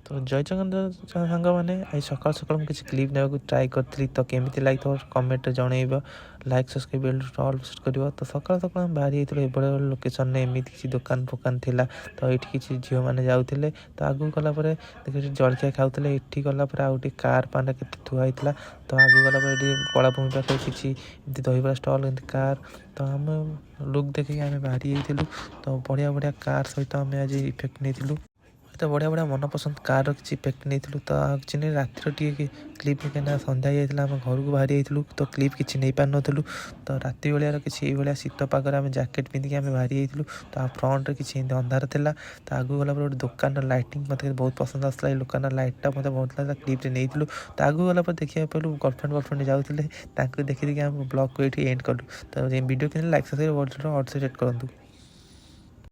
तो जय जगन्नाथ सांग मैंने आज सकाल सकाल मुझे किसी क्लिप ने ट्राए करी तो केमी लगे कमेंट जनइब लाइक सब्सक्राइब ऑल सेट कर तो सकाल सकाल बाहरी एभले लोकेशन एमती किसी दुकान फोकान थिला तो ये किसी झील मैंने जाते तो आगू गलापर देखिए जलखिया खाऊले ये गलापर आउ कार पान के थुआई तो आगू गलापर ये कलाभूमि पाखे किसी दहीबरा स्टल एमती कार तो आम लुक देखिए आम बाहरी तो बढ़िया बढ़िया कार सहित आम आज इफेक्ट नहीं तो बढ़िया बढ़िया मनपसंद कार किसी इफेक्ट नहीं तो एक्चुअली रातिर टी क्लिप कहीं सन्ध्या जाइए आम घर को बाहरी जाइलु तो क्लिप किसी नहीं पार नुँ तो राति बेलियार किसी भाया शीत पागर आम जैकेट पिंधिकी आम बाहरी जाइलु तो फ्रंट किसी अंधार था तो आगू गला गोटे दुकान लाइटिंग मत बहुत पसंद आसाला दुकान लाइटा मतलब बहुत लगा क्लिप नहीं तो आगू गला देखा पालू गर्लफ्रेंड जाते देखी देखिए आम ब्लॉग को ये एंड कलु तो वीडियो के लाइक सब्सक्राइब सेट करूँ।